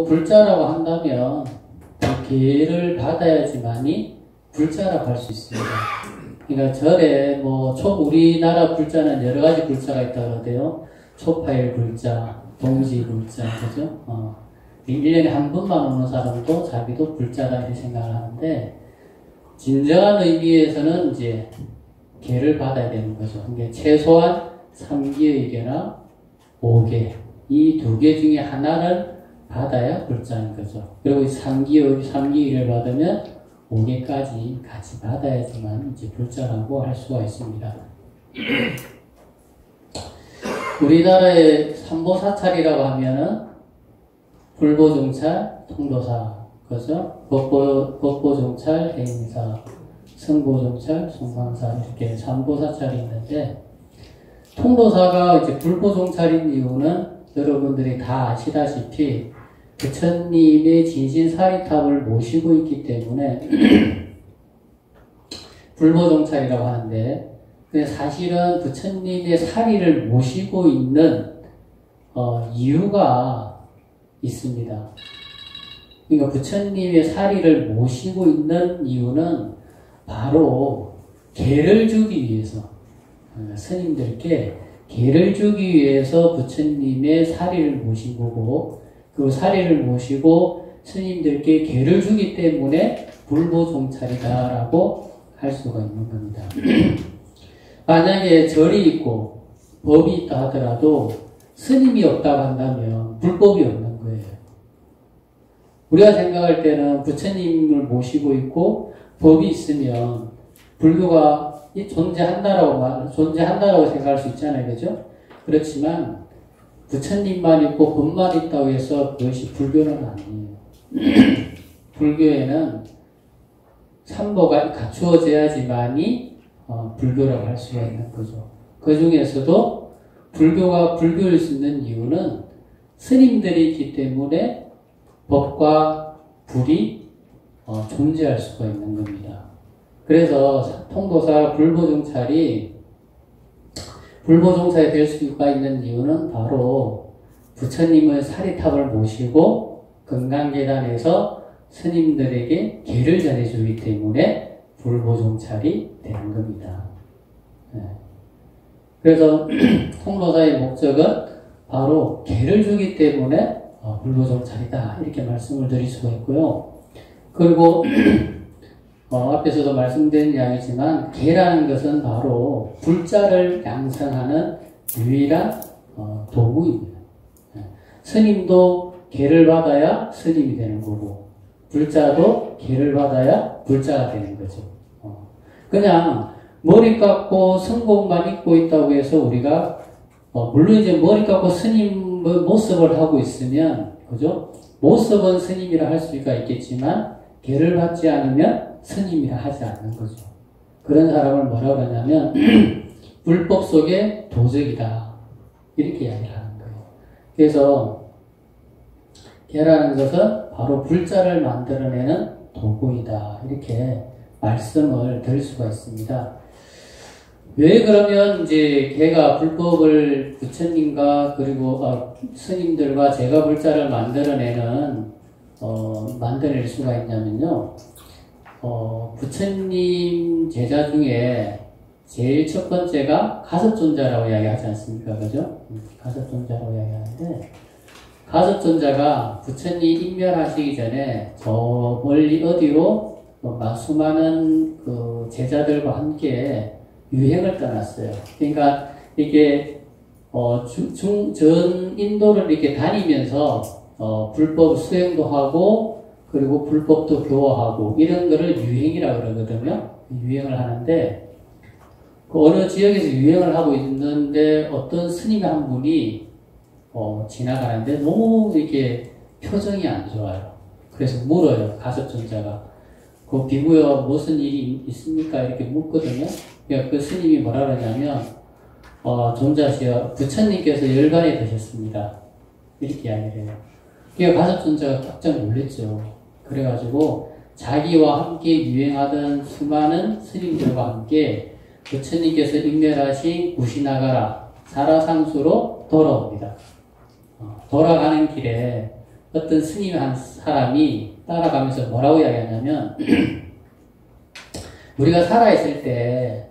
불자라고 한다면 계를 받아야지만이 불자라고 할 수 있습니다. 그러니까 절에 우리나라 불자는 여러 가지 불자가 있다 그러대요. 초파일 불자, 동지 불자, 그죠? 1년에 한 번만 오는 사람도 자기도 불자다 이렇게 생각을 하는데, 진정한 의미에서는 이제 계를 받아야 되는 거죠. 그러니까 최소한 3기의 계나 5계, 이 2개 중에 하나를 받아야 불자인 거죠. 그리고 3기를 받으면 5개까지 같이 받아야지만 이제 불자라고 할 수가 있습니다. 우리나라의 삼보사찰이라고 하면은 불보종찰, 통도사, 그죠? 법보종찰, 해인사, 성보종찰, 송광사 이렇게 삼보사찰이 있는데, 통도사가 이제 불보종찰인 이유는 여러분들이 다 아시다시피 부처님의 진신사리탑을 모시고 있기 때문에 불보종찰이라고 하는데, 근데 사실은 부처님의 사리를 모시고 있는 이유가 있습니다. 그러니까 부처님의 사리를 모시고 있는 이유는 바로 계를 주기 위해서, 스님들께 계를 주기 위해서 부처님의 사리를 모신 거고, 그 사리를 모시고 스님들께 계를 주기 때문에 불보종찰이다라고 할 수가 있는 겁니다. 만약에 절이 있고 법이 있다 하더라도 스님이 없다고 한다면 불법이 없는 거예요. 우리가 생각할 때는 부처님을 모시고 있고 법이 있으면 불교가 존재한다라고 생각할 수 있잖아요. 그죠? 그렇지만 부처님만 있고 법만 있다고 해서 그것이 불교는 아니에요. 불교에는 삼보가 갖추어져야지만이 불교라고 할 수가 있는 거죠. 그 중에서도 불교가 불교일 수 있는 이유는 스님들이 있기 때문에 법과 불이 존재할 수가 있는 겁니다. 그래서 통도사 불보종찰이 될 수가 있는 이유는 바로 부처님의 사리탑을 모시고 금강계단에서 스님들에게 계를 전해주기 때문에 불보종찰이 되는 겁니다. 그래서 통도사의 목적은 바로 계를 주기 때문에 불보종찰이다 이렇게 말씀을 드릴 수가 있고요. 그리고 앞에서도 말씀드린 양이지만 계라는 것은 바로 불자를 양성하는 유일한 도구입니다. 스님도 계를 받아야 스님이 되는 거고, 불자도 계를 받아야 불자가 되는 거죠. 그냥 머리 깎고 성공만 입고 있다고 해서 우리가 물론 이제 머리 깎고 스님의 모습을 하고 있으면, 그죠? 모습은 스님이라 할 수가 있겠지만 계를 받지 않으면 스님이라 하지 않는 거죠. 그런 사람을 뭐라고 하냐면 불법 속의 도적이다 이렇게 이야기를 하는 거예요. 그래서 계라는 것은 바로 불자를 만들어내는 도구이다 이렇게 말씀을 드릴 수가 있습니다. 왜 그러면 이제 계가 불법을 부처님과 그리고 스님들과 제가 불자를 만들어낼 수가 있냐면요. 부처님 제자 중에 제일 첫 번째가 가섭존자라고 이야기하지 않습니까? 그죠? 가섭존자라고 이야기하는데, 가섭존자가 부처님 인멸하시기 전에 저 멀리 어디로 수많은 그 제자들과 함께 유행을 떠났어요. 그러니까 이게 전 인도를 이렇게 다니면서 불법 수행도 하고 그리고 불법도 교화하고 이런 거를 유행이라고 그러거든요. 유행을 하는데 그 어느 지역에서 유행을 하고 있는데 어떤 스님 한 분이 지나가는데 너무 이렇게 표정이 안 좋아요. 그래서 물어요. 가섭존자가. 그 비구여 무슨 일이 있습니까? 이렇게 묻거든요. 그러니까 그 스님이 뭐라 그러냐면 존자시여 부처님께서 열반에 드셨습니다. 이렇게 이야기를 해요. 그러니까 가섭존자가 깜짝 놀랐죠. 그래가지고 자기와 함께 유행하던 수많은 스님들과 함께 부처님께서 인멸하신 구시나가라 사라상수로 돌아옵니다. 돌아가는 길에 어떤 스님 한 사람이 따라가면서 뭐라고 이야기하냐면, 우리가 살아있을 때,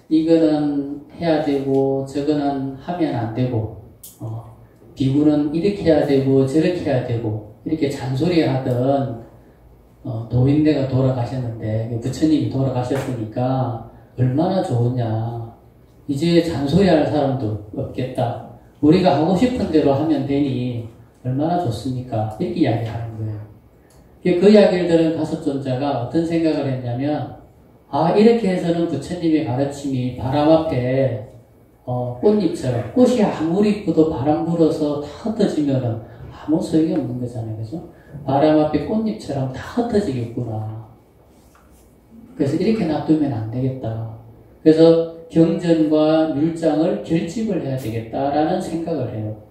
이거는 해야 되고, 저거는 하면 안 되고, 비구는 이렇게 해야 되고, 저렇게 해야 되고, 이렇게 잔소리 하던, 도인네가 돌아가셨는데, 부처님이 돌아가셨으니까, 얼마나 좋으냐. 이제 잔소리 할 사람도 없겠다. 우리가 하고 싶은 대로 하면 되니, 얼마나 좋습니까? 이렇게 이야기하는 거예요. 그 이야기를 들은 가섭존자가 어떤 생각을 했냐면, 이렇게 해서는 부처님의 가르침이 바람 앞에, 꽃잎처럼, 꽃이 아무리 이쁘도 바람 불어서 다 흩어지면은 아무 소용이 없는 거잖아요. 그죠? 바람 앞에 꽃잎처럼 다 흩어지겠구나. 그래서 이렇게 놔두면 안 되겠다. 그래서 경전과 율장을 결집을 해야 되겠다라는 생각을 해요.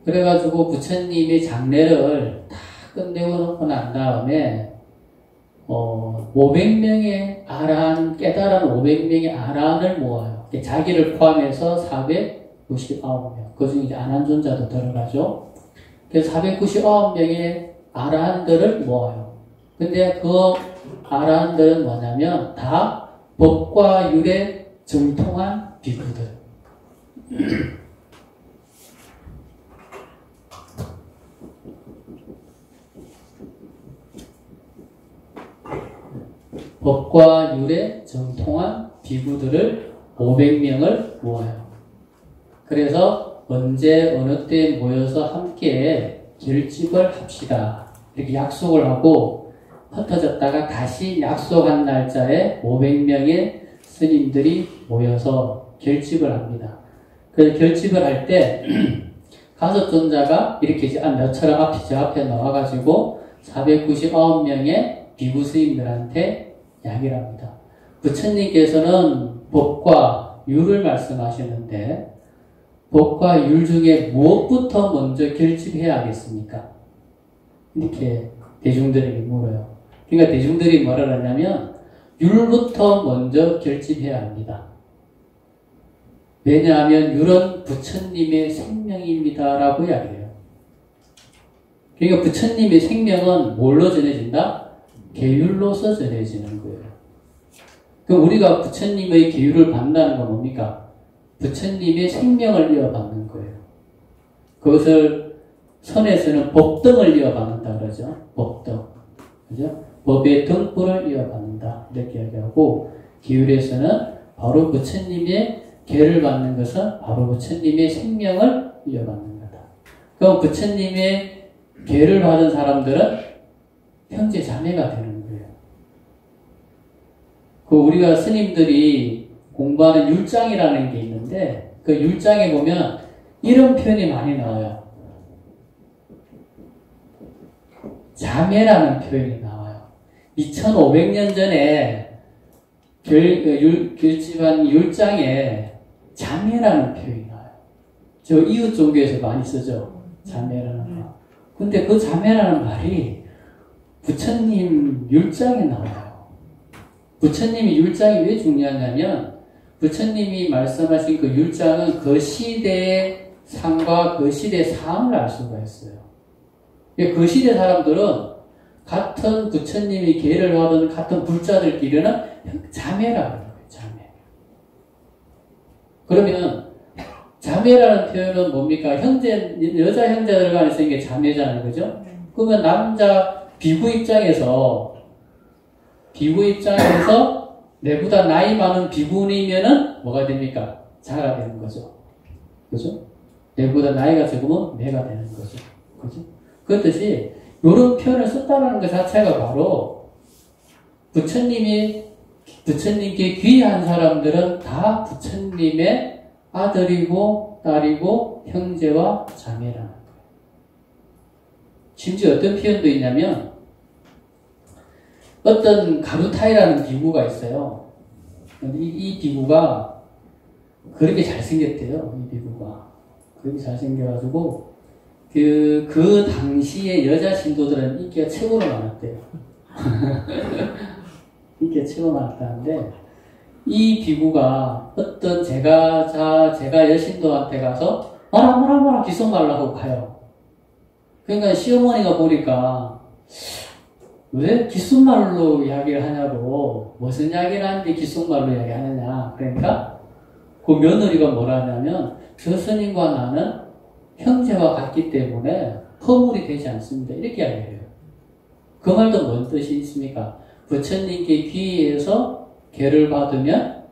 그래가지고 부처님의 장례를 다 끝내고 놓고 난 다음에 500명의 아란, 깨달은 500명의 아란을 모아요. 자기를 포함해서 499명. 그 중에 이제 아난존자도 들어가죠. 그래서 499명의 아란들을 모아요. 근데 그 아란들은 뭐냐면 다 법과 율에 정통한 비구들. 법과 율에 정통한 비구들을 500명을 모아요. 그래서 언제 어느 때 모여서 함께 결집을 합시다. 이렇게 약속을 하고 흩어졌다가 다시 약속한 날짜에 500명의 스님들이 모여서 결집을 합니다. 그래서 결집을 할 때 가섭존자가 이렇게 너처럼 앞에 나와가지고 499명의 비구 스님들한테 이야기를 합니다. 부처님께서는 법과 율을 말씀하시는데 법과 율 중에 무엇부터 먼저 결집해야 하겠습니까? 이렇게 대중들에게 물어요. 그러니까 대중들이 뭐라 그러냐면 율부터 먼저 결집해야 합니다. 왜냐하면 율은 부처님의 생명입니다 라고 이야기해요. 그러니까 부처님의 생명은 뭘로 전해진다? 계율로서 전해지는 거예요. 그럼 우리가 부처님의 계율을 받는다는 건 뭡니까? 부처님의 생명을 이어받는 거예요. 그것을 선에서는 법등을 이어받는다 그러죠. 법등. 그죠? 법의 등불을 이어받는다. 이렇게 얘기하고, 계율에서는 바로 부처님의 계를 받는 것은 바로 부처님의 생명을 이어받는 거다. 그럼 부처님의 계를 받은 사람들은 형제 자매가 되는 거예요. 우리가 스님들이 공부하는 율장이라는 게 있는데 그 율장에 보면 이런 표현이 많이 나와요. 자매라는 표현이 나와요. 2500년 전에 결집한 율장에 자매라는 표현이 나와요. 저 이웃 종교에서 많이 쓰죠. 자매라는 말. 근데 그 자매라는 말이 부처님 율장에 나와요. 부처님이 율장이 왜 중요하냐면 부처님이 말씀하신 그 율장은 그 시대의 상과 그 시대의 상을 알 수가 있어요. 그 시대 사람들은 같은 부처님이 계를 받은 같은 불자들끼리는 자매라고 해요. 자매. 그러면 자매라는 표현은 뭡니까? 여자 형제들 간에서 이게 자매잖아요. 그죠? 그러면 남자 비구 입장에서 내보다 나이 많은 비구니면은 뭐가 됩니까? 자가 되는 거죠. 그죠? 내보다 나이가 적으면 매가 되는 거죠. 그죠? 그렇듯이 이런 표현을 썼다는 것 자체가 바로 부처님께 귀한 사람들은 다 부처님의 아들이고 딸이고 형제와 자매라는 거예요. 심지어 어떤 표현도 있냐면 어떤 가루타이라는 비구가 있어요. 이 비구가 그렇게 잘생겼대요. 이 비구가. 그렇게 잘생겨가지고 그 당시에 여자 신도들은 인기가 최고로 많았대요. 인기가 최고 많았다는데 이 비구가 어떤 제가 여신도한테 가서 뭐라 귓속말로 하고 가요. 그러니까 시어머니가 보니까 왜 귓속말로 이야기를 하냐고, 무슨 이야기를 하는데 귓속말로 이야기하느냐. 그러니까 그 며느리가 뭐라 하냐면, 저 스님과 나는 형제와 같기 때문에 허물이 되지 않습니다. 이렇게 이야기해요. 그 말도 뭔 뜻이 있습니까? 부처님께 귀의해서 계를 받으면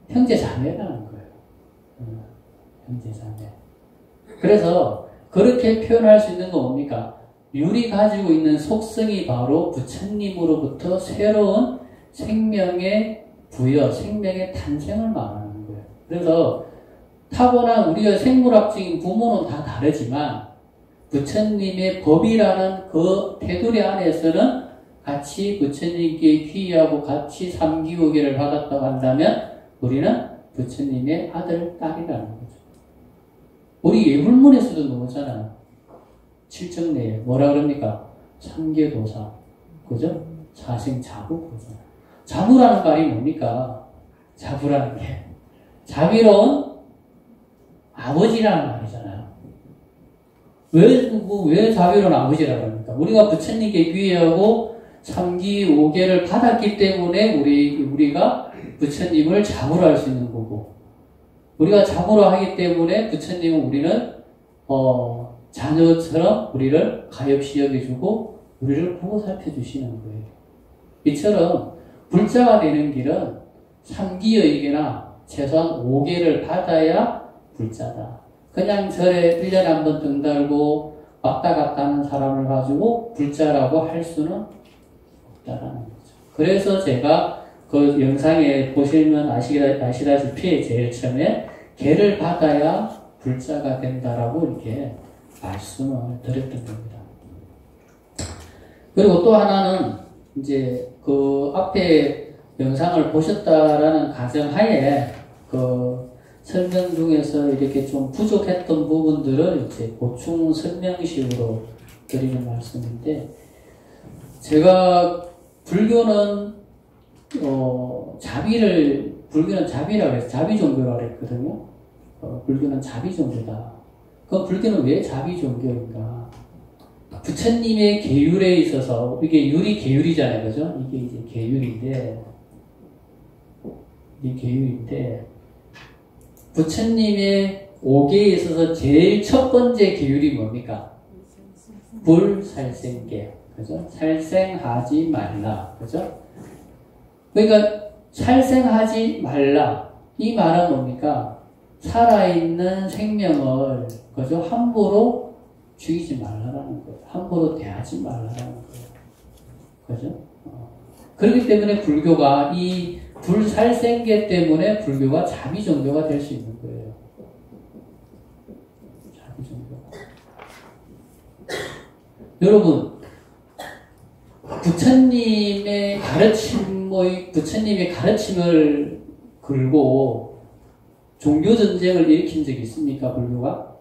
형제 자매라는 거예요. 형제 자매. 그래서 그렇게 표현할 수 있는 건 뭡니까? 율이 가지고 있는 속성이 바로 부처님으로부터 새로운 생명의 부여, 생명의 탄생을 말하는 거예요. 그래서 타고난 우리가 생물학적인 부모는 다 다르지만 부처님의 법이라는 그 테두리 안에서는 같이 부처님께 귀의하고 같이 삼기오계를 받았다고 한다면 우리는 부처님의 아들, 딸이라는 거죠. 우리 예불문에서도 나오잖아요. 칠정내에 뭐라 그럽니까? 삼계도사, 그죠? 사생자부, 그죠? 자부라는 말이 뭡니까? 자부라는 게 자비로운 아버지라는 말이잖아요. 왜 자비로운 아버지라고 합니까? 우리가 부처님께 귀의하고 삼기 오계를 받았기 때문에 우리가 부처님을 자부로 할 수 있는 거고, 우리가 자부로 하기 때문에 부처님은 우리는 자녀처럼 우리를 가엾이 여겨주고 우리를 보고 살펴주시는 거예요. 이처럼 불자가 되는 길은 삼기의계나 최소한 5개를 받아야 불자다. 그냥 절에 1년에 한 번 등 달고 왔다 갔다 하는 사람을 가지고 불자라고 할 수는 없다라는 거죠. 그래서 제가 그 영상에 보시면 아시다시피 제일 처음에 계를 받아야 불자가 된다라고 이렇게 말씀을 드렸던 겁니다. 그리고 또 하나는 이제 그 앞에 영상을 보셨다라는 가정하에 그 설명 중에서 이렇게 좀 부족했던 부분들을 이제 보충 설명식으로 드리는 말씀인데, 제가 불교는 불교는 자비라고 해서 자비 종교라고 했거든요. 불교는 자비 종교다. 그럼 불교는 왜 자비 종교인가? 부처님의 계율에 있어서, 이게 율이 계율이잖아요. 그죠? 이게 이제 계율인데, 부처님의 오계에 있어서 제일 첫 번째 계율이 뭡니까? 불살생계. 그죠? 살생하지 말라. 그죠? 그러니까, 살생하지 말라. 이 말은 뭡니까? 살아있는 생명을, 그죠? 함부로 죽이지 말라라는 거예요. 함부로 대하지 말라라는 거예요. 그죠? 그렇기 때문에 불교가 이 불살생계 때문에 불교가 자비 종교가 될 수 있는 거예요. 자비 종교. 여러분, 부처님의 가르침을 걸고 종교 전쟁을 일으킨 적이 있습니까? 불교가?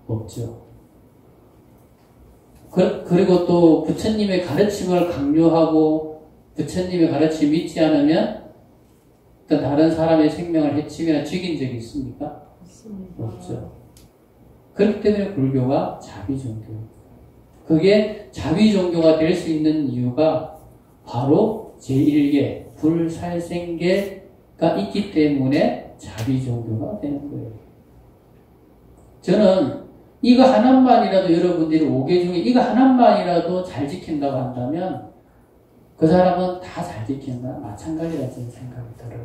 없죠. 그리고 또 부처님의 가르침을 강요하고 부처님의 가르침 믿지 않으면 어떤 다른 사람의 생명을 해치거나 죽인 적이 있습니까? 없죠. 그렇기 때문에 불교가 자비 종교입니다. 그게 자비 종교가 될 수 있는 이유가 바로 제1계 불살생계가 있기 때문에 자비 종교가 되는 거예요. 저는 이거 하나만이라도 여러분들이 5개 중에 이거 하나만이라도 잘 지킨다고 한다면 그 사람은 다 잘 지킨다 마찬가지라는 생각이 들어요.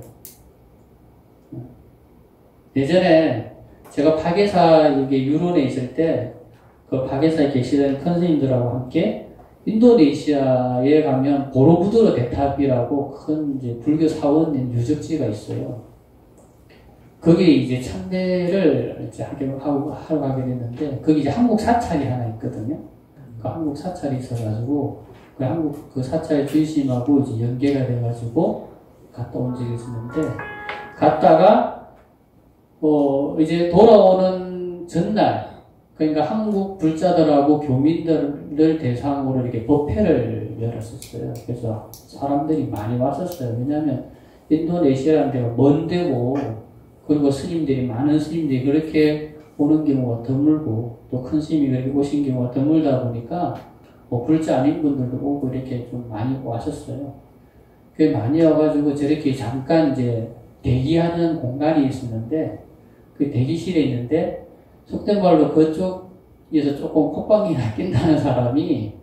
예전에 제가 파괴사 여기 유론에 있을 때 그 파괴사에 계시던 큰 스님들하고 함께 인도네시아에 가면 보로부두르 대탑이라고 큰 이제 불교 사원인 유적지가 있어요. 거기에 이제 참배를 이제 하러 가게 됐는데, 거기 이제 한국 사찰이 하나 있거든요. 그 한국 사찰이 있어가지고, 그 한국 그 사찰 주의심하고 이제 연계가 돼가지고 갔다 온 적이 있었는데, 갔다가, 이제 돌아오는 전날, 그러니까 한국 불자들하고 교민들을 대상으로 이렇게 법회를 열었었어요. 그래서 사람들이 많이 왔었어요. 왜냐하면 인도네시아라는 데가 먼 데고, 그리고 스님들이, 많은 스님들이 그렇게 오는 경우가 드물고 또 큰 스님이 그렇게 오신 경우가 드물다 보니까 뭐 불자 아닌 분들도 오고 이렇게 좀 많이 와셨어요. 꽤 많이 와가지고 저렇게 잠깐 이제 대기하는 공간이 있었는데 그 대기실에 있는데 속된 말로 그쪽에서 조금 콧방귀 낀다는 사람이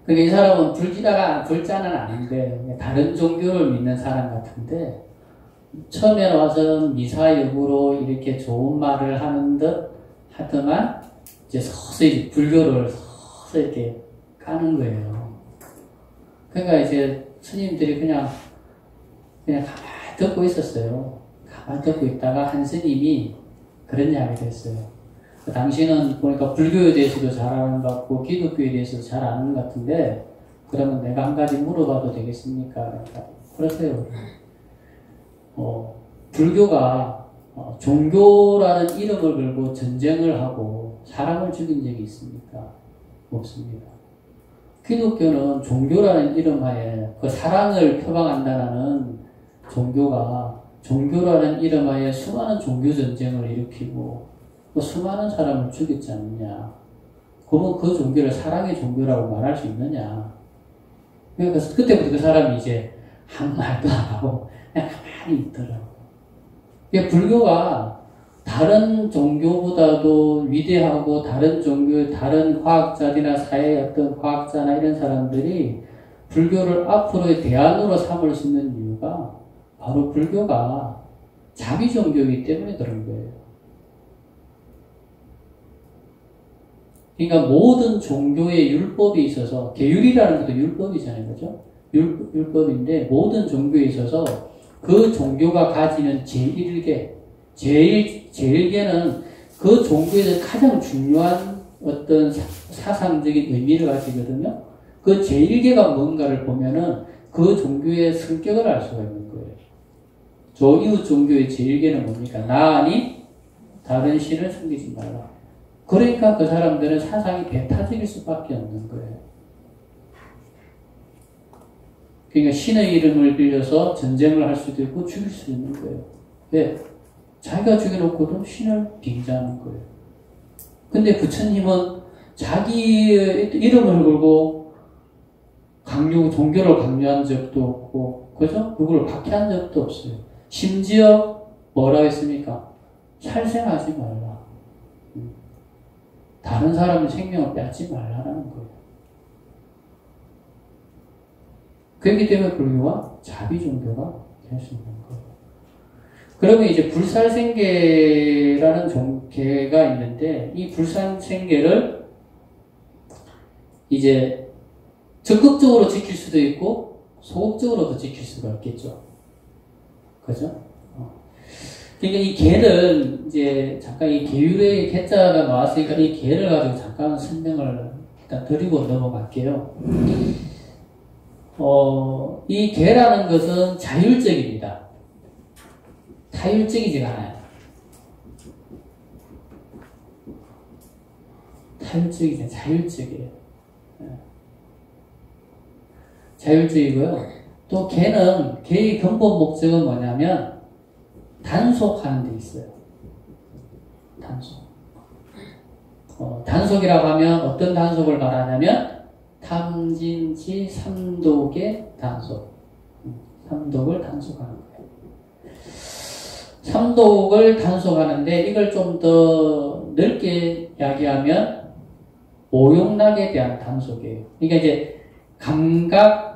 이 사람은 불자는 아닌데 다른 종교를 믿는 사람 같은데 처음에 와서 미사역으로 이렇게 좋은 말을 하는 듯 하더만 이제 서서히 불교를 서서히 이렇게 까는 거예요. 그러니까 이제 스님들이 그냥 가만히 듣고 있었어요. 가만히 듣고 있다가 한 스님이 그런 이야기를 했어요. 당신은 보니까 불교에 대해서도 잘 아는 것 같고 기독교에 대해서도 잘 아는 것 같은데 그러면 내가 한 가지 물어봐도 되겠습니까? 그러세요. 불교가 종교라는 이름을 걸고 전쟁을 하고 사람을 죽인 적이 있습니까? 없습니다. 기독교는 종교라는 이름하에 그 사랑을 표방한다는 종교라는 이름하에 수많은 종교 전쟁을 일으키고 또 수많은 사람을 죽였지 않느냐. 그러면 그 종교를 사랑의 종교라고 말할 수 있느냐. 그래서 그때부터 그 사람이 이제 한 말도 안 하고 그냥 가만히 있더라고. 불교가 다른 종교보다도 위대하고 다른 종교의 다른 과학자들이나 사회의 어떤 과학자나 이런 사람들이 불교를 앞으로의 대안으로 삼을 수 있는 이유가 바로 불교가 자비 종교이기 때문에 그런 거예요. 그러니까 모든 종교의 율법이 있어서 계율이라는 것도 율법이잖아요. 그죠? 율법인데 모든 종교에 있어서 그 종교가 가지는 제일계는 그 종교에서 가장 중요한 어떤 사상적인 의미를 가지거든요. 그 제일계가 뭔가를 보면은 그 종교의 성격을 알 수가 있는 거예요. 저 이웃 종교의 제일계는 뭡니까? 나 아니 다른 신을 섬기지 말라. 그러니까 그 사람들은 사상이 배타적일 수밖에 없는 거예요. 그러니까 신의 이름을 빌려서 전쟁을 할 수도 있고 죽일 수 있는 거예요. 왜? 자기가 죽여놓고도 신을 빙자하는 거예요. 근데 부처님은 자기의 이름을 걸고 종교를 강요한 적도 없고, 그죠? 누구를 박해한 적도 없어요. 심지어 뭐라고 했습니까? 살생하지 말라. 다른 사람의 생명을 빼앗지 말라는 거예요. 그렇기 때문에 불교가 자비 종교가 될 수 있는 거예요. 그러면 이제 불살생계라는 개가 있는데 이 불살생계를 이제 적극적으로 지킬 수도 있고 소극적으로도 지킬 수가 있겠죠. 그죠? 그러니까 이 개를 이제 잠깐 이 계율의 개자가 나왔으니까 이 개를 가지고 잠깐 설명을 일단 드리고 넘어갈게요. 이 개라는 것은 자율적입니다. 타율적이지가 않아요. 타율적이죠. 자율적이에요. 자율적이고요. 또 개의 근본 목적은 뭐냐면 단속하는 데 있어요. 단속. 단속이라고 하면 어떤 단속을 말하냐면 탐진치 삼독의 단속. 삼독을 단속하는 거예요. 삼독을 단속하는데 이걸 좀 더 넓게 이야기하면 오용락에 대한 단속이에요. 그러니까 이제 감각적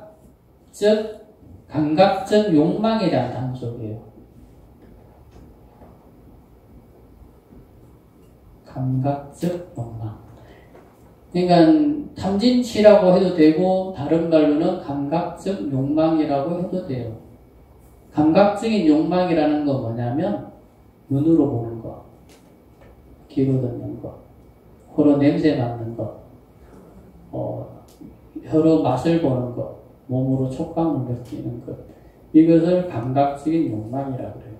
욕망에 대한 단속이에요. 감각적 욕망. 그러니까 탐진치라고 해도 되고 다른 말로는 감각적 욕망이라고 해도 돼요. 감각적인 욕망이라는 건 뭐냐면 눈으로 보는 거, 귀로 듣는 거, 코로 냄새 맡는 거, 혀로 맛을 보는 것, 몸으로 촉감을 느끼는 것, 이것을 감각적인 욕망이라고 그래요.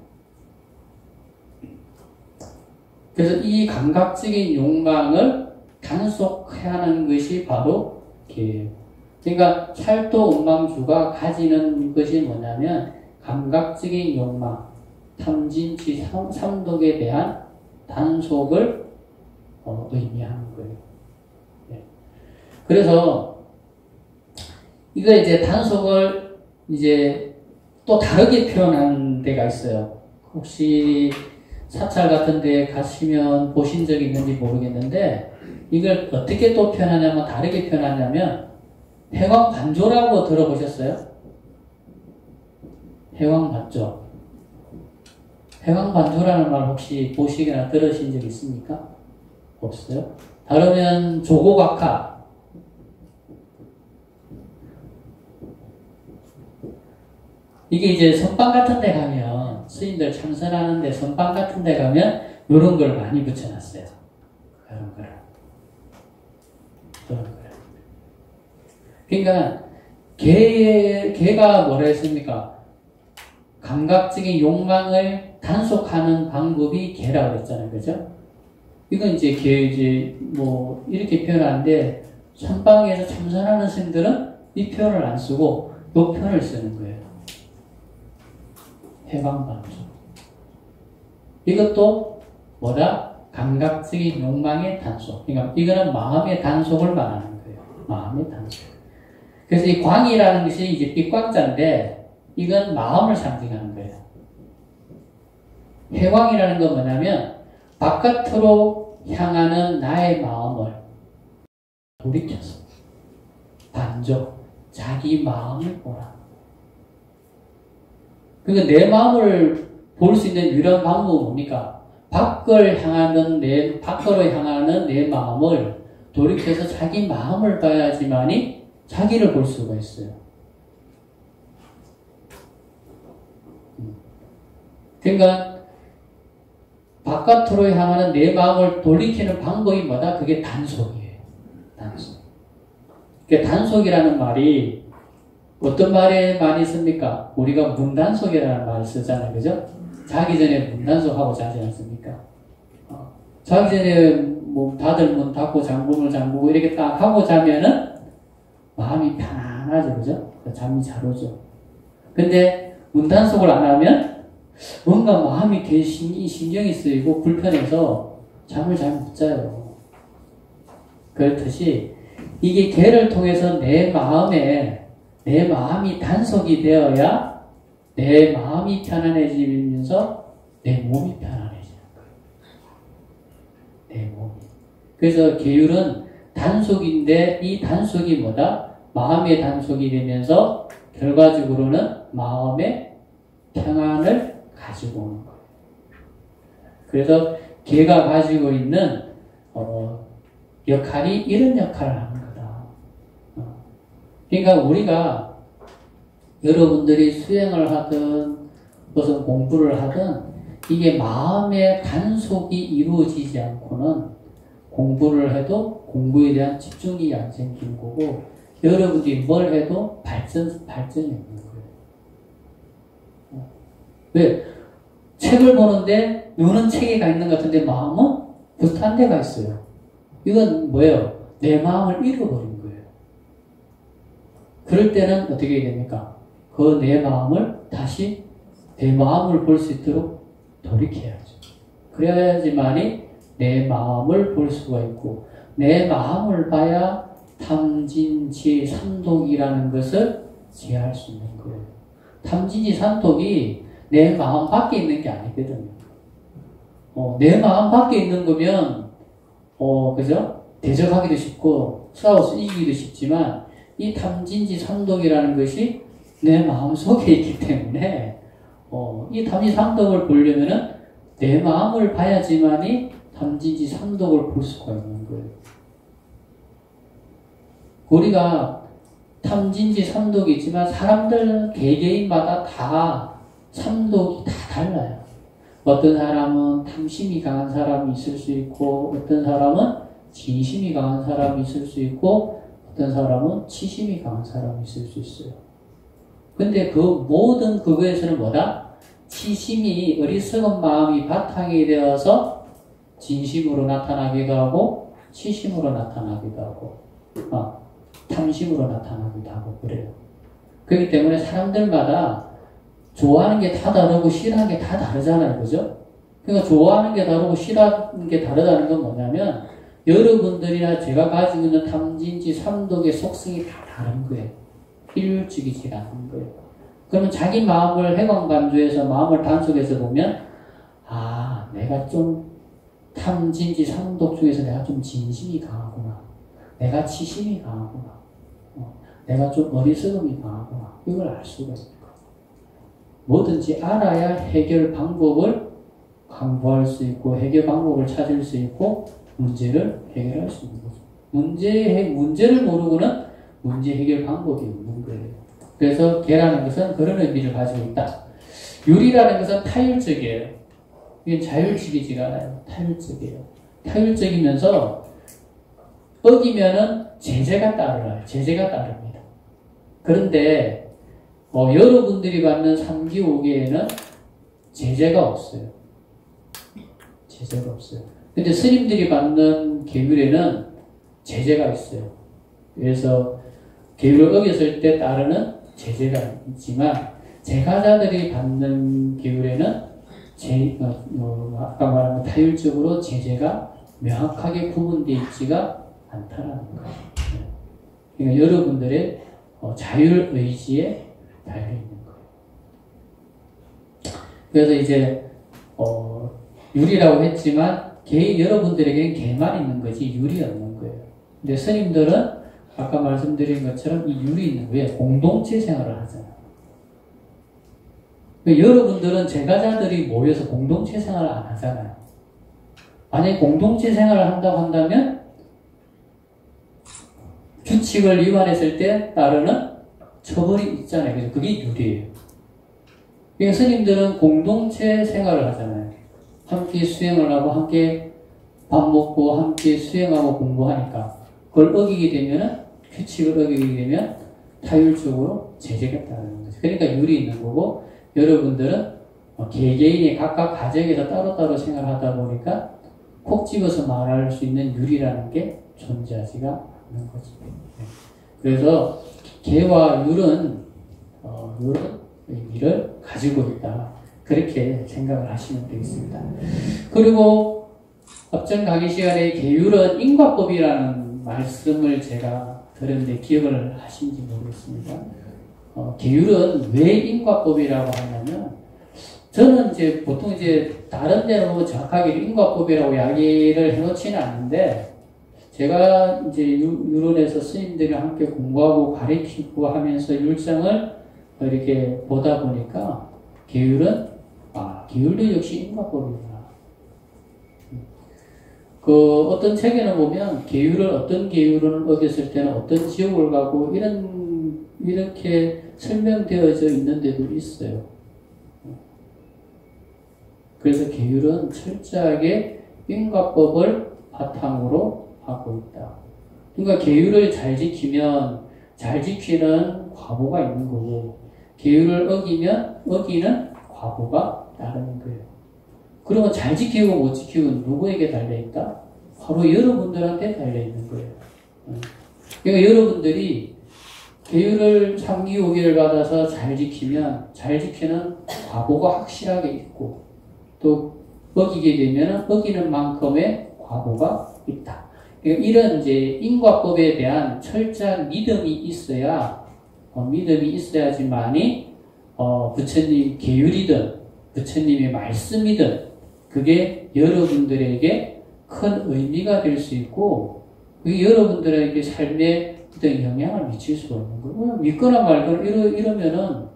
그래서 이 감각적인 욕망을 단속해야 하는 것이 바로 개예요. 그러니까 찰도운망주가 가지는 것이 뭐냐면 감각적인 욕망, 탐진치, 삼독에 대한 단속을 의미하는 거예요. 예. 그래서 이거 이제 단속을 이제 또 다르게 표현하는 데가 있어요. 혹시 사찰 같은 데 가시면 보신 적이 있는지 모르겠는데 이걸 어떻게 또 표현하냐면 다르게 표현하냐면 해왕반조라고 들어보셨어요? 해왕반조. 해왕반조라는 말 혹시 보시거나 들으신 적 있습니까? 없어요? 다르면 조고각하. 이게 이제 선방 같은 데 가면 스님들 참선하는데 선방 같은 데 가면 이런 걸 많이 붙여놨어요. 그런 거를. 그러니까 개가 뭐라 했습니까? 감각적인 욕망을 단속하는 방법이 개라고 그랬잖아요. 그죠? 이건 이제 뭐 이렇게 표현하는데 선방에서 참선하는 스님들은 이 표현을 안 쓰고 이 표현을 쓰는 거예요. 해방반조. 이것도 뭐다? 감각적인 욕망의 단속. 그러니까 이거는 마음의 단속을 말하는 거예요. 마음의 단속. 그래서 이 광이라는 것이 이제 빛광자인데 이건 마음을 상징하는 거예요. 해광이라는 건 뭐냐면 바깥으로 향하는 나의 마음을 돌이켜서 반조, 자기 마음을 보라. 그러니까 내 마음을 볼 수 있는 유일한 방법은 뭡니까? 밖으로 향하는 내 마음을 돌이켜서 자기 마음을 봐야지만이 자기를 볼 수가 있어요. 그러니까 바깥으로 향하는 내 마음을 돌이키는 방법이 뭐다? 그게 단속이에요. 단속. 그러니까 단속이라는 말이 어떤 말에 많이 씁니까? 우리가 문단속이라는 말을 쓰잖아요. 그죠? 자기 전에 문단속하고 자지 않습니까? 자기 전에 뭐 다들 문 닫고 잠금을 잠그고 이렇게 딱 하고 자면은 마음이 편안하죠. 그죠? 잠이 잘 오죠. 근데 문단속을 안 하면 뭔가 마음이 신경이 쓰이고 불편해서 잠을 잘 못 자요. 그렇듯이 이게 개를 통해서 내 마음이 단속이 되어야 내 마음이 편안해지면서 내 몸이 편안해지는 거예요. 내 몸이. 그래서 계율은 단속인데 이 단속이 뭐다? 마음의 단속이 되면서 결과적으로는 마음의 평안을 가지고 오는 거예요. 그래서 개가 가지고 있는 역할이 이런 역할을 하는 거다. 그러니까 우리가 여러분들이 수행을 하든 무슨 공부를 하든 이게 마음의 단속이 이루어지지 않고는 공부를 해도 공부에 대한 집중이 안 생기는 거고 여러분들이 뭘 해도 발전이 없는 거예요. 왜? 책을 보는데 눈은 책에 가 있는 것 같은데 마음은 부탄 데가 있어요. 이건 뭐예요? 내 마음을 잃어버린 거예요. 그럴 때는 어떻게 됩니까? 그 내 마음을 다시 내 마음을 볼 수 있도록 돌이켜야죠. 그래야지만이 내 마음을 볼 수가 있고 내 마음을 봐야 탐진치 삼독이라는 것을 제할 수 있는 거예요. 탐진치 삼독이 내 마음 밖에 있는 게 아니거든요. 내 마음 밖에 있는 거면 그죠? 대적하기도 쉽고 싸워서 이기기도 쉽지만 이 탐진치 삼독이라는 것이 내 마음 속에 있기 때문에 이 탐진치 삼독을 보려면은 내 마음을 봐야지만이 탐진치 삼독을 볼 수가 있는 거예요. 우리가 탐진치 삼독이 있지만 사람들 개개인마다 다 삼독이 다 달라요. 어떤 사람은 탐심이 강한 사람이 있을 수 있고 어떤 사람은 진심이 강한 사람이 있을 수 있고 어떤 사람은 치심이 강한 사람이 있을 수 있어요. 근데 그 모든 그거에서는 뭐다? 치심이 어리석은 마음이 바탕이 되어서 진심으로 나타나기도 하고 치심으로 나타나기도 하고 탐심으로 나타나기도 하고 그래요. 그렇기 때문에 사람들마다 좋아하는 게 다 다르고 싫어하는 게 다 다르잖아요. 그죠? 그러니까 좋아하는 게 다르고 싫어하는 게 다르다는 건 뭐냐면 여러분들이나 제가 가지고 있는 탐진치, 삼독의 속성이 다 다른 거예요. 일률적이지 않은 거예요. 그러면 자기 마음을 회광반조해서 마음을 단속해서 보면 아, 내가 좀 탐진치, 삼독 중에서 내가 좀 진심이 강하구나. 내가 치심이 강하구나. 내가 좀 어리석음이 강하구나. 이걸 알 수가 있는 거예요. 뭐든지 알아야 해결 방법을 강구할 수 있고 해결 방법을 찾을 수 있고 문제를 해결할 수 있는 거죠. 문제를 모르고는 문제 해결 방법이 없는 거예요. 그래서 개라는 것은 그런 의미를 가지고 있다. 율이라는 것은 타율적이에요. 이건 자율적이지가 않아요. 타율적이에요. 타율적이면서 어기면은 제재가 따르어요. 제재가 따릅니다. 그런데 여러분들이 받는 3기 5기에는 제재가 없어요. 제재가 없어요. 근데 스님들이 받는 계율에는 제재가 있어요. 그래서 계율을 어겼을 때 따르는 제재가 있지만 제가자들이 받는 계율에는 아까 말한 타율적으로 제재가 명확하게 구분되어 있지가 않다는 거예요. 그러니까 여러분들의 자율의지에 달려있는 거예요. 그래서 이제 율이라고 했지만 여러분들에게는 개만 있는 거지 율이 없는 거예요. 근데 스님들은 아까 말씀드린 것처럼 이 율이 있는 거예요. 공동체 생활을 하잖아요. 여러분들은 제가자들이 모여서 공동체 생활을 안 하잖아요. 만약에 공동체 생활을 한다고 한다면 규칙을 위반했을 때 따르는 처벌이 있잖아요. 그래서 그게 율이에요. 그러니까 스님들은 공동체 생활을 하잖아요. 함께 수행을 하고 함께 밥 먹고 함께 수행하고 공부하니까 그걸 어기게 되면 규칙을 어기게 되면 타율적으로 제재가 따르는 거죠. 그러니까 율이 있는 거고 여러분들은 개개인이 각각 가정에서 따로따로 생활하다 보니까 콕 집어서 말할 수 있는 율이라는 게 존재하지가 않는 거죠. 그래서 개와 율은 의미를 가지고 있다. 그렇게 생각을 하시면 되겠습니다. 그리고 앞전 강의 시간에 계율은 인과법이라는 말씀을 제가 들었는데 기억을 하신지 모르겠습니다. 계율은 왜 인과법이라고 하냐면 저는 이제 보통 이제 다른 데로 정확하게 인과법이라고 이야기를 해놓지는 않는데 제가 이제 유론에서 스님들이랑 함께 공부하고 가르치고 하면서 율장을 이렇게 보다 보니까 계율은 계율도 역시 인과법이구나. 어떤 책에는 보면 어떤 계율을 어겼을 때는 어떤 지옥을 가고 이렇게 설명되어져 있는 데도 있어요. 그래서 계율은 철저하게 인과법을 바탕으로 하고 있다. 그러니까 계율을 잘 지키면 잘 지키는 과보가 있는 거고 계율을 어기는 과보가 따르는 거예요. 그러면 잘 지키고 못 지키고 누구에게 달려있다? 바로 여러분들한테 달려있는 거예요. 그러니까 여러분들이 계율을 3기 5기를 받아서 잘 지키면 잘 지키는 과보가 확실하게 있고 또 어기게 되면 어기는 만큼의 과보가 있다. 그러니까 이런 이제 인과법에 대한 철저한 믿음이 있어야지만이 부처님 계율이든 부처님의 말씀이든 그게 여러분들에게 큰 의미가 될 수 있고 그게 여러분들에게 삶에 어떤 영향을 미칠 수가 있는 거예요. 믿거나 말거나 이러면은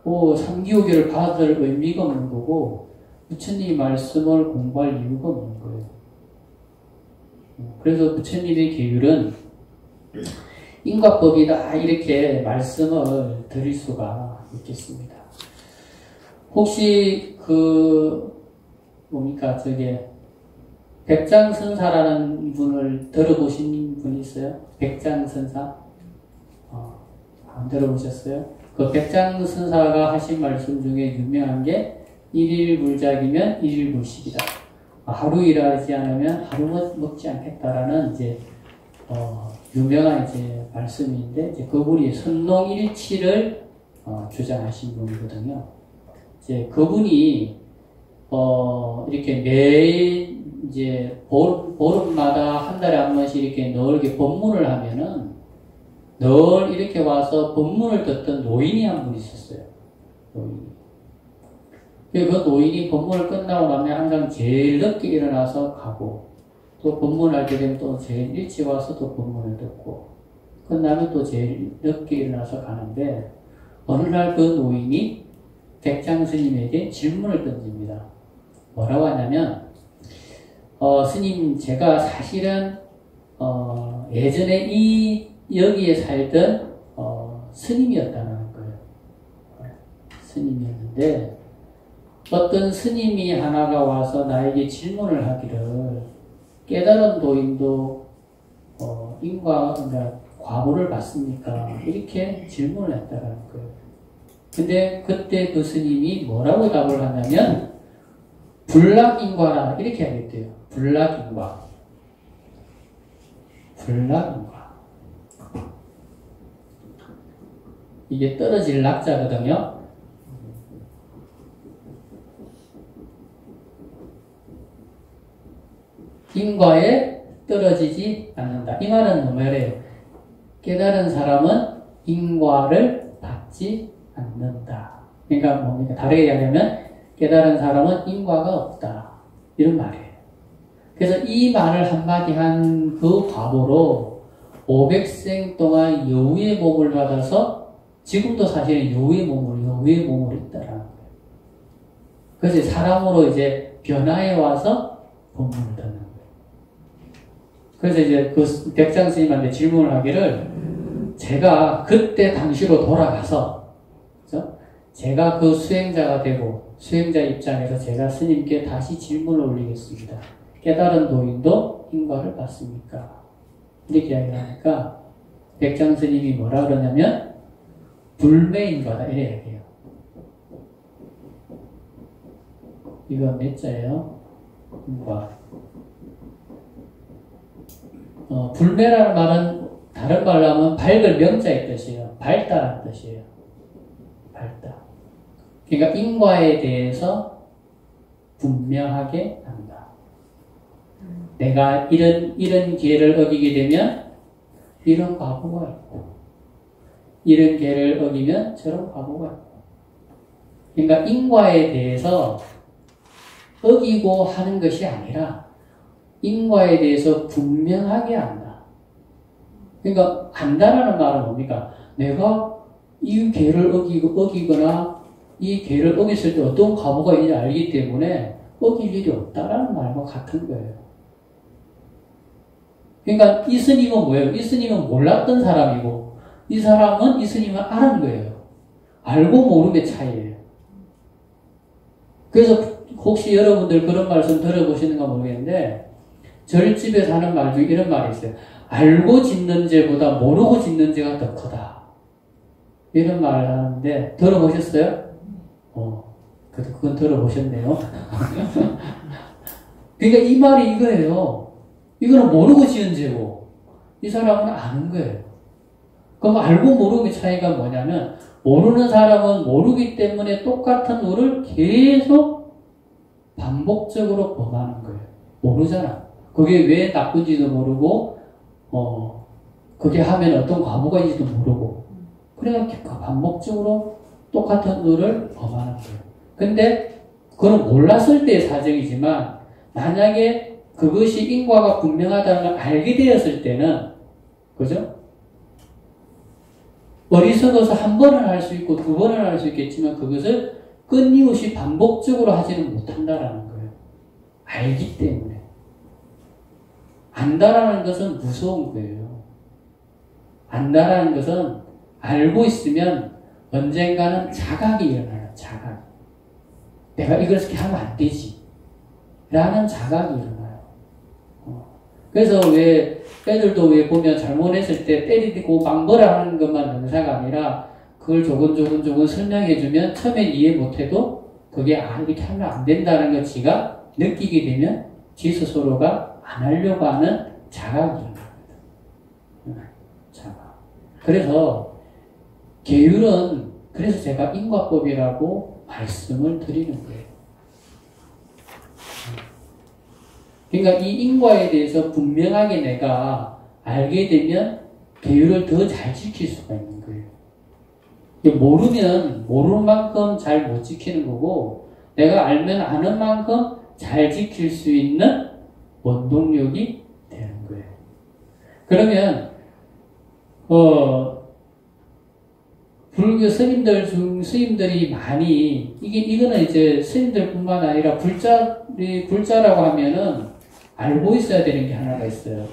3기호계를 받을 의미가 없는 거고 부처님 말씀을 공부할 이유가 없는 거예요. 그래서 부처님의 계율은 인과법이다 이렇게 말씀을 드릴 수가 있겠습니다. 혹시 백장선사라는 분을 들어보신 분이 있어요? 백장선사? 안 들어보셨어요? 그 백장선사가 하신 말씀 중에 유명한 게 일일불작이면 일일불식이다. 하루 일하지 않으면 하루 먹지 않겠다라는 이제 유명한 이제 말씀인데 이제 그분이 선농일치를 주장하신 분이거든요. 이제 그분이 이렇게 매일 이제 보름마다 한 달에 한 번씩 이렇게 늘 이렇게 법문을 하면은 늘 이렇게 와서 법문을 듣던 노인이 한 분 있었어요. 노인이. 그 노인이 법문을 끝나고 나면 항상 제일 늦게 일어나서 가고 또 법문을 하게 되면 또 제일 일찍 와서 또 법문을 듣고 끝나면 또 제일 늦게 일어나서 가는데 어느 날 그 노인이 백장 스님에게 질문을 던집니다. 뭐라고 하냐면 스님 제가 사실은 예전에 여기에 살던 스님이었다는 거예요. 스님이었는데 어떤 스님이 하나가 와서 나에게 질문을 하기를 깨달은 도인도 그러니까 과보를 받습니까? 이렇게 질문을 했다는 거예요. 근데 그때 그 스님이 뭐라고 답을 하냐면 불락인과라 이렇게 하겠대요. 불락인과. 불락인과. 이게 떨어질 낙자거든요. 인과에 떨어지지 않는다. 이 말은 뭐예요? 깨달은 사람은 인과를 받지 않는다. 그러니까 뭡니까? 다르게 얘기하면 깨달은 사람은 인과가 없다. 이런 말이에요. 그래서 이 말을 한마디 한 그 과보로 500생 동안 여우의 몸을 받아서 지금도 사실은 여우의 몸으로 있다라는 거예요. 그래서 사람으로 이제 변화해 와서 법문을 듣는 거예요. 그래서 이제 그 백장 스님한테 질문을 하기를 제가 그때 당시로 돌아가서 그렇죠? 제가 그 수행자가 되고 수행자 입장에서 제가 스님께 다시 질문을 올리겠습니다. 깨달은 도인도 인과를 받습니까? 이렇게 이야기를 하니까 백장 스님이 뭐라 그러냐면 불매인과다 이래 얘기해요. 이거 몇 자예요? 인과. 불매라는 말은 다른 말로 하면 밝을 명자의 뜻이에요. 밝다라는 뜻이에요. 밝다. 그러니까 인과에 대해서 분명하게 한다. 내가 이런 계를 어기게 되면 이런 과보가 있고 이런 계를 어기면 저런 과보가 있고 그러니까 인과에 대해서 어기고 하는 것이 아니라 인과에 대해서 분명하게 안다. 그러니까 안다라는 말은 뭡니까? 내가 이 계를 어기거나 이 계를 어겼을 때 어떤 과보가 있는지 알기 때문에 어길 일이 없다라는 말과 같은 거예요. 그러니까 이 스님은 뭐예요? 이 스님은 몰랐던 사람이고 이 사람은 이 스님을 아는 거예요. 알고 모르게 차이예요. 그래서 혹시 여러분들 그런 말씀 들어보시는가 모르겠는데 절집에서 하는 말 중에 이런 말이 있어요. 알고 짓는 죄보다 모르고 짓는 죄가 더 크다. 이런 말을 하는데 들어보셨어요? 그건 들어보셨네요. 그러니까 이 말이 이거예요. 이거는 모르고 지은 죄고 이 사람은 아는 거예요. 그럼 알고 모르기 차이가 뭐냐면 모르는 사람은 모르기 때문에 똑같은 우를 계속 반복적으로 범하는 거예요. 모르잖아. 그게 왜 나쁜지도 모르고 그게 하면 어떤 과보가 있는지도 모르고 그러니까 반복적으로 똑같은 우를 범하는 거예요. 근데 그건 몰랐을 때의 사정이지만 만약에 그것이 인과가 분명하다는 걸 알게 되었을 때는 그죠? 어리석어서 한 번은 할 수 있고 두 번은 할 수 있겠지만 그것을 끊임없이 반복적으로 하지는 못한다라는 거예요. 알기 때문에. 안다라는 것은 무서운 거예요. 안다라는 것은 알고 있으면 언젠가는 자각이 일어나요. 자각. 내가 이걸 이렇게 하면 안 되지. 라는 자각이 일어나요. 그래서 왜 애들도 왜 보면 잘못했을 때 때리고 막 뭐라 하는 것만 명사가 아니라 그걸 조곤조곤 설명해주면 처음에 이해 못해도 그게 이렇게 하면 안 된다는 걸 지가 느끼게 되면 지 스스로가 안 하려고 하는 자각이 일어납니다. 자각. 그래서 계율은 그래서 제가 인과법이라고 말씀을 드리는 거예요. 그러니까 이 인과에 대해서 분명하게 내가 알게 되면 계율을 더 잘 지킬 수가 있는 거예요. 모르면 모르는 만큼 잘 못 지키는 거고, 내가 알면 아는 만큼 잘 지킬 수 있는 원동력이 되는 거예요. 그러면 불교 스님들이 많이, 이거는 이제 스님들뿐만 아니라 불자라고 하면은 알고 있어야 되는 게 하나가 있어요.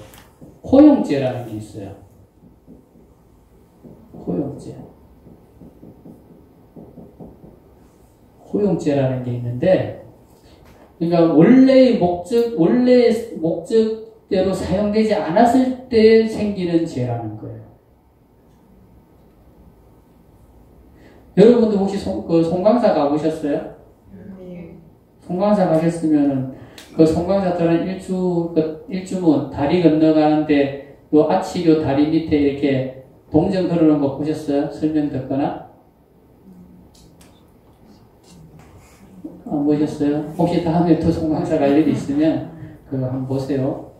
호용죄라는 게 있어요. 호용죄라는 게 있는데, 그러니까 원래의 목적대로 사용되지 않았을 때 생기는 죄라는 거예요. 여러분들 혹시 송광사 가보셨어요? 네. 송광사 가셨으면은 그 송광사 떠난 일주문 다리 건너가는데 요 아치교 다리 밑에 이렇게 동전 걸어놓은 거 보셨어요? 설명 듣거나? 안 보셨어요? 혹시 다음에 또 송광사 갈 일이 있으면 그거 한번 보세요.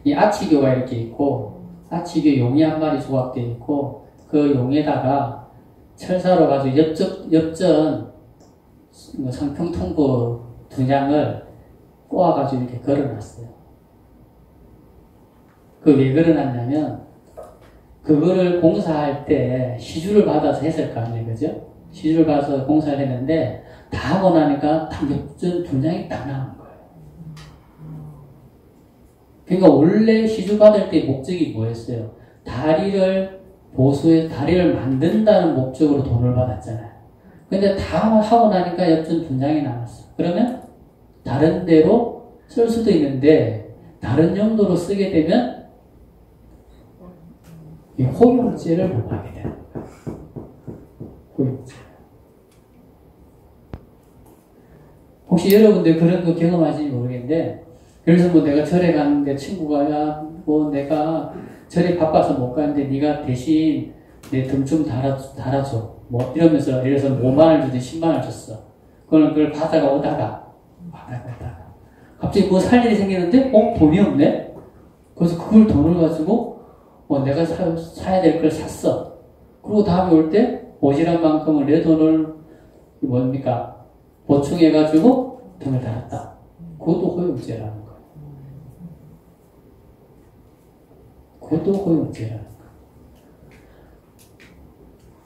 이 아치교가 이렇게 있고, 아치교 용이 한 마리 조각되어 있고, 그 용에다가 철사로 가지고 엽전 상평통부 2장을 꼬아가지고 이렇게 걸어놨어요. 그 왜 걸어놨냐면, 그거를 공사할 때 시주를 받아서 했을 거 아니에요, 그죠? 시주를 받아서 공사를 했는데, 다 하고 나니까 딱 엽전 2장이 딱 나온 거예요. 그러니까 원래 시주 받을 때 목적이 뭐였어요? 다리를 만든다는 목적으로 돈을 받았잖아요. 근데 다 하고 나니까 엽전 2장이 남았어. 그러면 다른 데로 쓸 수도 있는데 다른 용도로 쓰게 되면 이 호용죄를 못 하게 돼요. 호용죄. 혹시 여러분들 그런 거 경험하시는지 모르겠는데, 그래서 뭐 내가 절에 갔는데 친구가, 야, 뭐 내가 절에 바빠서 못 가는데 네가 대신 내 등 좀 달아줘. 뭐 이러면서, 예를 들어서 5만원 주든지 10만원 줬어. 그걸 받아가 오다가 갑자기 뭐 살 일이 생기는데, 돈이 없네? 그래서 그걸 돈을 가지고, 내가 사야 될 걸 샀어. 그리고 다음에 올 때, 모자란 만큼을 내 돈을, 보충해가지고 등을 달았다. 그것도 호용죄라는 거예요.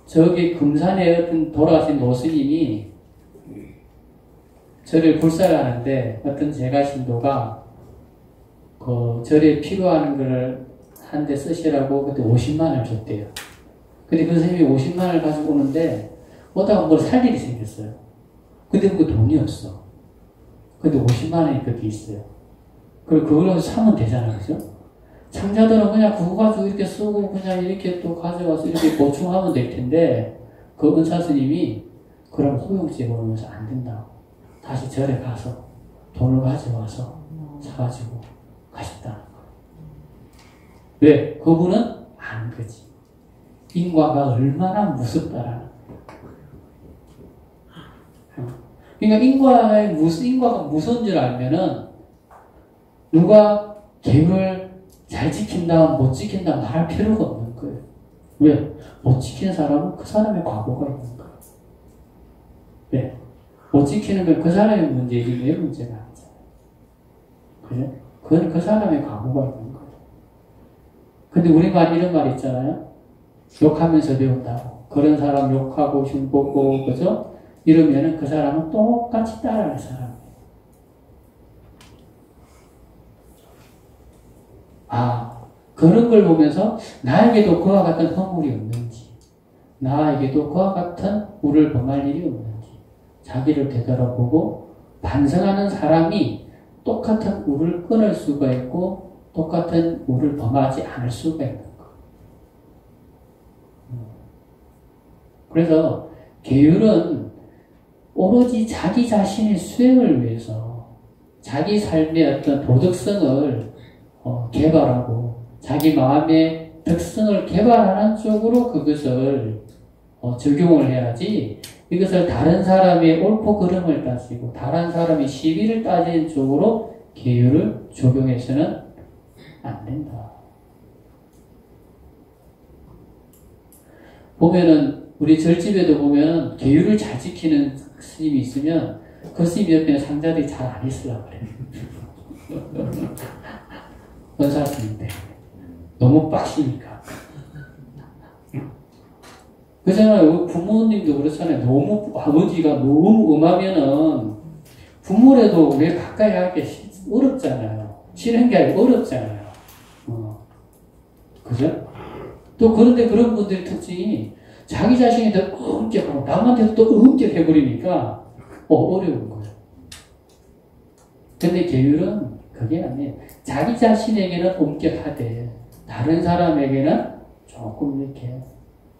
저기 금산에 어떤 돌아가신 노스님이 절을 불사하는데 어떤 제가신도가 그 절에 필요한 거를 한 대 쓰시라고 그때 50만원을 줬대요. 근데 그 선생님이 50만원을 가지고 오는데 오다가 뭘 살 일이 생겼어요. 근데 그 돈이 없어. 근데 50만원이 그렇게 있어요. 그리고 그걸 사면 되잖아요. 그죠? 창자들은 그냥 그거 가지고 이렇게 쓰고 그냥 이렇게 또 가져와서 이렇게 보충하면 될 텐데, 그 은사 스님이 그럼 호용죄 보면서 안 된다고. 다시 절에 가서 돈을 가져와서 사가지고 가셨다는 거예요. 왜? 그분은 아는 거지. 인과가 얼마나 무섭다라는 거예요. 그러니까 인과가 무서운 줄 알면은 누가 계율을 잘 지킨다, 못 지킨다 말할 필요가 없는 거예요. 왜? 못 지키는 사람은 그 사람의 과거가 있는 거예요. 왜? 못 지키는 건 그 사람의 문제이지 내 문제가 아니잖아요. 그죠? 그건 그 사람의 과거가 있는 거예요. 근데 우리말 이런 말 있잖아요. 욕하면서 배운다고. 그런 사람 욕하고 흉보고, 그죠? 이러면은 그 사람은 똑같이 따라할 사람이에요. 그런 걸 보면서 나에게도 그와 같은 허물이 없는지, 나에게도 그와 같은 우를 범할 일이 없는지, 자기를 되돌아보고 반성하는 사람이 똑같은 우를 끊을 수가 있고, 똑같은 우를 범하지 않을 수가 있는 거. 그래서 계율은 오로지 자기 자신의 수행을 위해서 자기 삶의 어떤 도덕성을 개발하고 자기 마음의 덕성을 개발하는 쪽으로 그것을 적용을 해야지, 이것을 다른 사람의 옳고 그름을 따지고 다른 사람의 시비를 따지는 쪽으로 계율을 적용해서는 안 된다. 보면은 우리 절집에도 보면 계율을 잘 지키는 스님이 있으면 그 스님 옆에는 상자들이 잘 안 있으려고 그래요. 원사 스님인데 너무 빡시니까. 그렇잖아요. 부모님도 그렇잖아요. 너무 아버지가 너무 음하면은 부모라도 왜 가까이 하기 어렵잖아요. 싫은 게 아니고 어렵잖아요. 그죠? 또 그런데 그런 분들의 특징이 자기 자신이 더 엄격하고 남한테도 또 엄격해버리니까 어려운 거예요. 근데 계율은 그게 아니에요. 자기 자신에게는 엄격하되 다른 사람에게는 조금 이렇게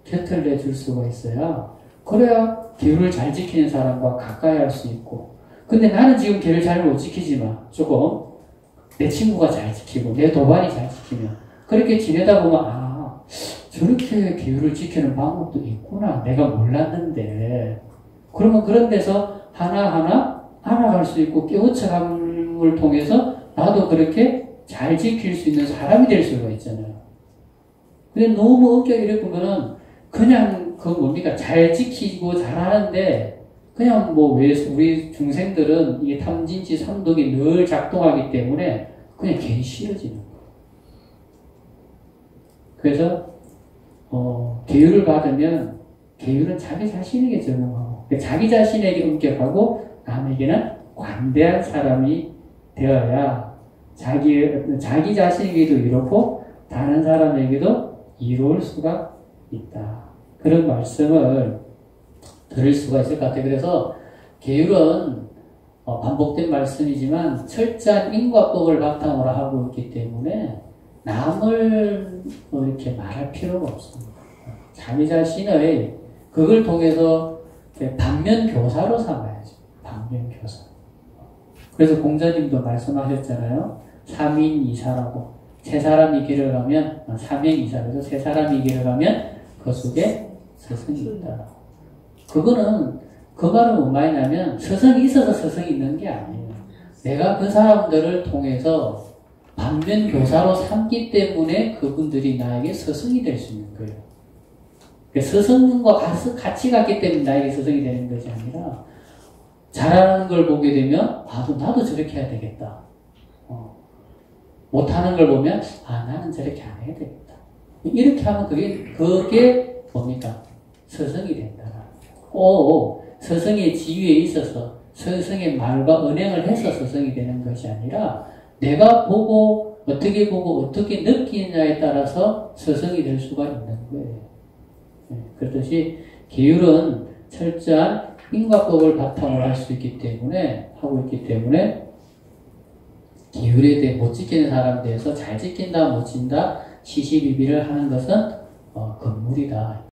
곁을 내줄 수가 있어야 그래야 계율을 잘 지키는 사람과 가까이 할 수 있고 근데 나는 지금 계율 잘 못 지키지만 조금 내 친구가 잘 지키고 내 도반이 잘 지키면 그렇게 지내다 보면 아 저렇게 계율을 지키는 방법도 있구나 내가 몰랐는데 그러면 그런 데서 하나하나 알아갈 수 있고 깨우쳐감을 통해서 나도 그렇게 잘 지킬 수 있는 사람이 될 수가 있잖아요. 근데 너무 엄격 이래 보면은 그냥 그 뭡니까 잘 지키고 잘 하는데 그냥 뭐 왜 우리 중생들은 이게 탐진치 삼독이 늘 작동하기 때문에 그냥 괜히 싫어지는 거예요. 그래서 계율을 받으면 계율은 자기 자신에게 적용하고 자기 자신에게 엄격하고 남에게는 관대한 사람이 되어야 자기 자신에게도 이롭고 다른 사람에게도 이로울 수가 있다. 그런 말씀을 들을 수가 있을 것 같아요. 그래서 계율은 반복된 말씀이지만 철저한 인과법을 바탕으로 하고 있기 때문에 남을 이렇게 말할 필요가 없습니다. 자기 자신의 그걸 통해서 반면교사로 삼아야죠. 반면교사. 그래서 공자님도 말씀하셨잖아요. 삼인이사라고. 세 사람이 길을 가면 삼행이사. 그래서 세 사람이 길을 가면 그 속에 스승이 있다. 그거는 그 말은 뭔 말이냐면 스승이 있어서 스승이 있는 게 아니에요. 내가 그 사람들을 통해서 반면교사로 삼기 때문에 그분들이 나에게 스승이 될 수 있는 거예요. 스승과 같이 갔기 때문에 나에게 스승이 되는 것이 아니라 잘하는 걸 보게 되면 나도 저렇게 해야 되겠다. 못하는 걸 보면 나는 저렇게 안 해야 되겠다. 이렇게 하면 그게 뭡니까? 스승이 된다. 스승의 지위에 있어서 스승의 말과 언행을 해서 스승이 되는 것이 아니라 내가 어떻게 느끼느냐에 따라서 스승이 될 수가 있는 거예요. 그렇듯이 계율은 철저한 인과법을 바탕으로 하고 있기 때문에 계율에 대해 못 지키는 사람에 대해서 잘 지킨다 못 지킨다 시시비비를 하는 것은 금물이다.